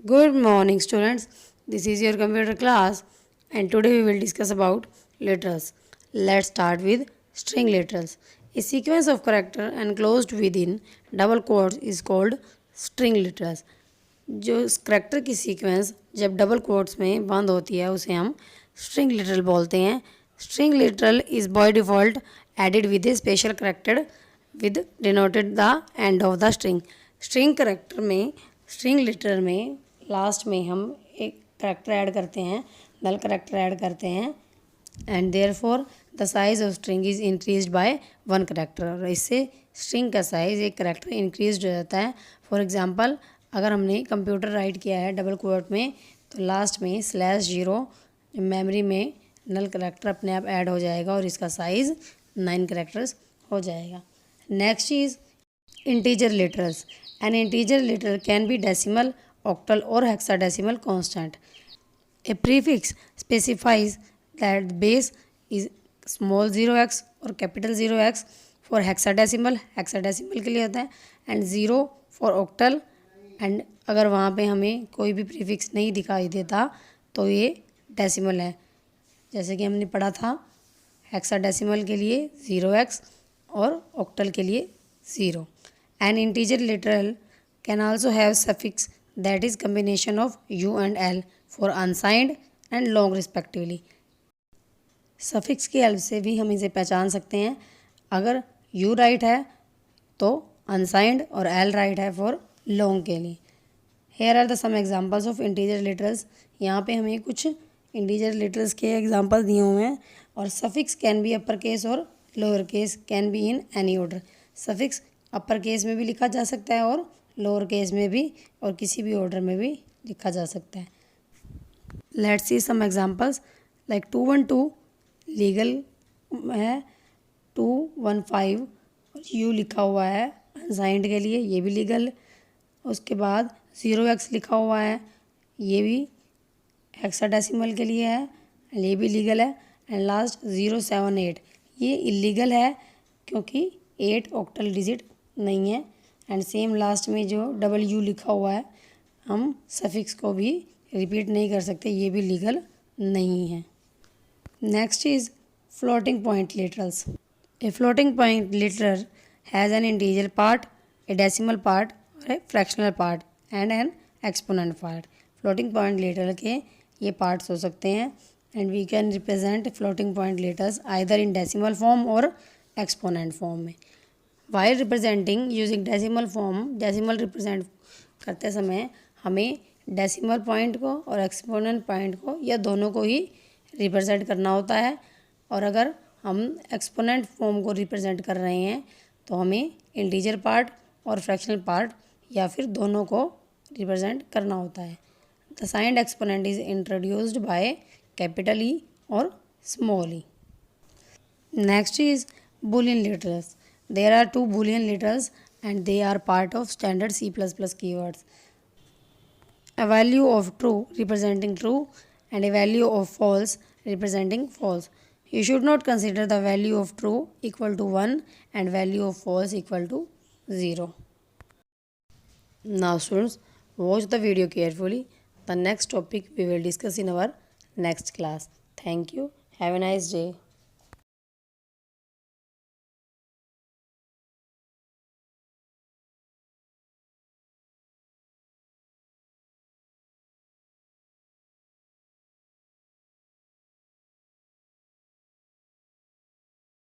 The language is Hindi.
Good morning, students. This is your computer class, and today we will discuss about literals. Let's start with string literals. A sequence of character enclosed within double quotes is called string literals. जो करेक्टर की सीक्वेंस जब डबल कोट्स में बंद होती है उसे हम स्ट्रिंग लिटरल बोलते हैं. String literal is by default added with a special character with denoted the end of the string. String character में स्ट्रिंग लिटरल में लास्ट में हम एक करेक्टर ऐड करते हैं, नल करेक्टर ऐड करते हैं, and therefore the size of string is increased by one character. और इससे स्ट्रिंग का साइज एक करेक्टर इंक्रीज हो जाता है. फॉर एग्जांपल, अगर हमने कंप्यूटर राइट किया है डबल कोट में तो लास्ट में /0 मेमोरी में नल करेक्टर अपने आप ऐड हो जाएगा और इसका साइज़ 9 करेक्टर्स हो जाएगा. Next is integer literals. N integer literal can be decimal, octal or hexadecimal constant. A prefix specifies that the base is small 0x or capital 0x for hexadecimal के लिए होता है, and 0 for octal. एंड अगर वहाँ पे हमें कोई भी प्रीफिक्स नहीं दिखाई देता तो ये डेसिमल है. जैसे कि हमने पढ़ा था हेक्साडेसिमल के लिए 0x और ऑक्टल के लिए 0. N integer literal can also have suffix that is combination of u and l for unsigned and long respectively. Suffix की हेल्प से भी हम इसे पहचान सकते हैं. अगर u राइट है तो अनसाइंड और l राइट है फॉर लॉन्ग के लिए. Here are the some examples of integer literals. यहाँ पे हमें कुछ इंटीजर लिटरल्स के एग्जांपल दिए हुए हैं. और suffix can be upper case और lower case, can be in any order. Suffix upper case में भी लिखा जा सकता है और लोअर केस में भी, और किसी भी ऑर्डर में भी लिखा जा सकता है. Let's see some examples. Like 212 legal है, 215 और यू लिखा हुआ है अनसाइंड के लिए, ये भी लीगल. उसके बाद 0x लिखा हुआ है, ये भी हेक्साडेसिमल के लिए है, ये भी लीगल है. एंड लास्ट 078 ये इलीगल है क्योंकि 8 ऑक्टल डिजिट नहीं है. एंड सेम लास्ट में जो W लिखा हुआ है हम सफिक्स को भी रिपीट नहीं कर सकते, ये भी लीगल नहीं है. Next is floating point literals. A floating point literal has an integer part, a decimal part और a fractional part and an exponent part. Floating point literal के ये पार्ट्स हो सकते हैं. And we can represent floating point literals either in decimal form और एक्सपोनेंट फॉर्म में. While representing using decimal form, decimal represent करते समय हमें डेसिमल पॉइंट को और एक्सपोनेंट पॉइंट को या दोनों को ही रिप्रेजेंट करना होता है. और अगर हम एक्सपोनेंट फॉर्म को रिप्रेजेंट कर रहे हैं तो हमें इंटीजर पार्ट और फ्रैक्शनल पार्ट या फिर दोनों को रिप्रेजेंट करना होता है. The signed exponent is introduced by capital E और small E. Next is boolean literals. There are two Boolean literals and they are part of standard C++ keywords. A value of true representing true and a value of false representing false. You should not consider the value of true equal to 1 and value of false equal to 0. Now students, watch the video carefully. The next topic we will discuss in our next class. Thank you. Have a nice day.